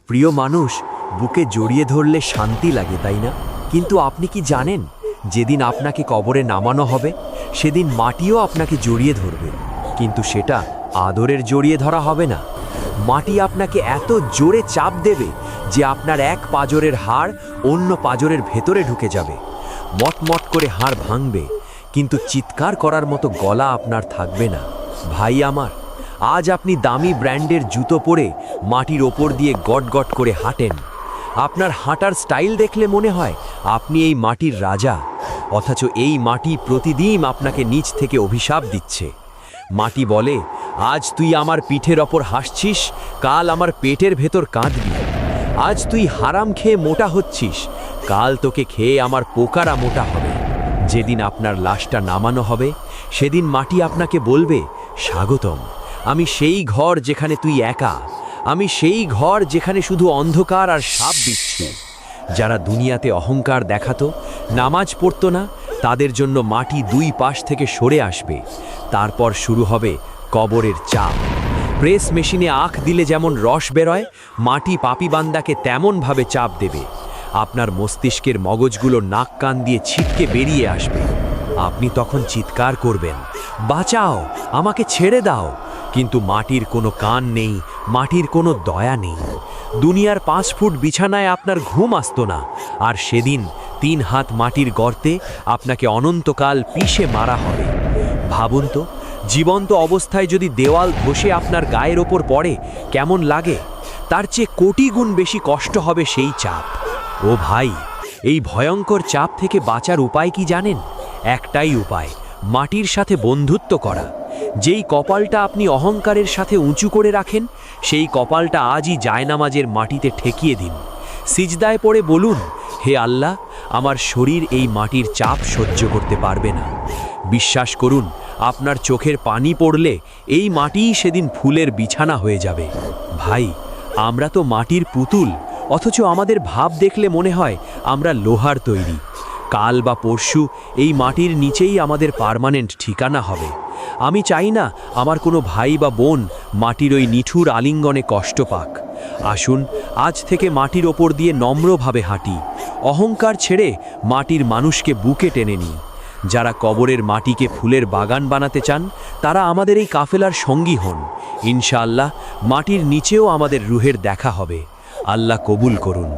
প্রিয় মানুষ বুকে জড়িয়ে ধরলে শান্তি লাগে, তাই না? কিন্তু আপনি কি জানেন, যেদিন আপনাকে কবরে নামানো হবে সেদিন মাটিও আপনাকে জড়িয়ে ধরবে, কিন্তু সেটা আদরের জড়িয়ে ধরা হবে না। মাটি আপনাকে এত জোরে চাপ দেবে যে আপনার এক পাঁজরের হাড় অন্য পাঁজরের ভেতরে ঢুকে যাবে। মটমট করে হাড় ভাঙবে, কিন্তু চিৎকার করার মতো গলা আপনার থাকবে না। ভাই আমার, আজ আপনি দামি ব্র্যান্ডের জুতো পরে মাটির ওপর দিয়ে গটগট করে হাঁটেন। আপনার হাঁটার স্টাইল দেখলে মনে হয় আপনি এই মাটির রাজা, অথচ এই মাটি প্রতিদিন আপনাকে নিচ থেকে অভিশাপ দিচ্ছে। মাটি বলে, আজ তুই আমার পিঠের ওপর হাসছিস, কাল আমার পেটের ভেতর কাঁদবি। আজ তুই হারাম খেয়ে মোটা হচ্ছিস, কাল তোকে খেয়ে আমার পোকারা মোটা হবে। যেদিন আপনার লাশটা নামানো হবে সেদিন মাটি আপনাকে বলবে, স্বাগতম, আমি সেই ঘর যেখানে তুই একা, আমি সেই ঘর যেখানে শুধু অন্ধকার আর সাপ বিচ্ছু। যারা দুনিয়াতে অহংকার দেখাতো, নামাজ পড়তো না, তাদের জন্য মাটি দুই পাশ থেকে সরে আসবে। তারপর শুরু হবে কবরের চাপ। প্রেস মেশিনে আখ দিলে যেমন রস বেরোয়, মাটি পাপী বান্দাকে তেমনভাবে চাপ দেবে। আপনার মস্তিষ্কের মগজগুলো নাক কান দিয়ে ছিটকে বেরিয়ে আসবে। আপনি তখন চিৎকার করবেন, বাঁচাও, আমাকে ছেড়ে দাও। কিন্তু মাটির কোনো কান নেই, মাটির কোনো দয়া নেই। দুনিয়ার 5 ফুট বিছানায় আপনার ঘুম আসতো না, আর সেদিন 3 হাত মাটির গর্তে আপনাকে অনন্তকাল পিষে মারা হবে। ভাবুন তো, জীবন্ত অবস্থায় যদি দেওয়াল ধসে আপনার গায়ের ওপর পড়ে কেমন লাগে? তার চেয়ে কোটি গুণ বেশি কষ্ট হবে সেই চাপ। ও ভাই, এই ভয়ঙ্কর চাপ থেকে বাঁচার উপায় কি জানেন? একটাই উপায়, মাটির সাথে বন্ধুত্ব করা। যেই কপালটা আপনি অহংকারের সাথে উঁচু করে রাখেন, সেই কপালটা আজই জায়নামাজের মাটিতে ঠেকিয়ে দিন। সিজদায় পড়ে বলুন, হে আল্লাহ, আমার শরীর এই মাটির চাপ সহ্য করতে পারবে না। বিশ্বাস করুন, আপনার চোখের পানি পড়লে এই মাটিই সেদিন ফুলের বিছানা হয়ে যাবে। ভাই, আমরা তো মাটির পুতুল, অথচ আমাদের ভাব দেখলে মনে হয় আমরা লোহার তৈরি। কাল বা পরশু এই মাটির নিচেই আমাদের পার্মানেন্ট ঠিকানা হবে। আমি চাই না আমার কোনো ভাই বা বোন মাটির ওই নিঠুর আলিঙ্গনে কষ্ট পাক। আসুন আজ থেকে মাটির ওপর দিয়ে নম্রভাবে হাঁটি, অহংকার ছেড়ে মাটির মানুষকে বুকে টেনে নিই। যারা কবরের মাটিকে ফুলের বাগান বানাতে চান, তারা আমাদের এই কাফেলার সঙ্গী হন। ইনশাআল্লাহ মাটির নিচেও আমাদের রুহের দেখা হবে। আল্লাহ কবুল করুন।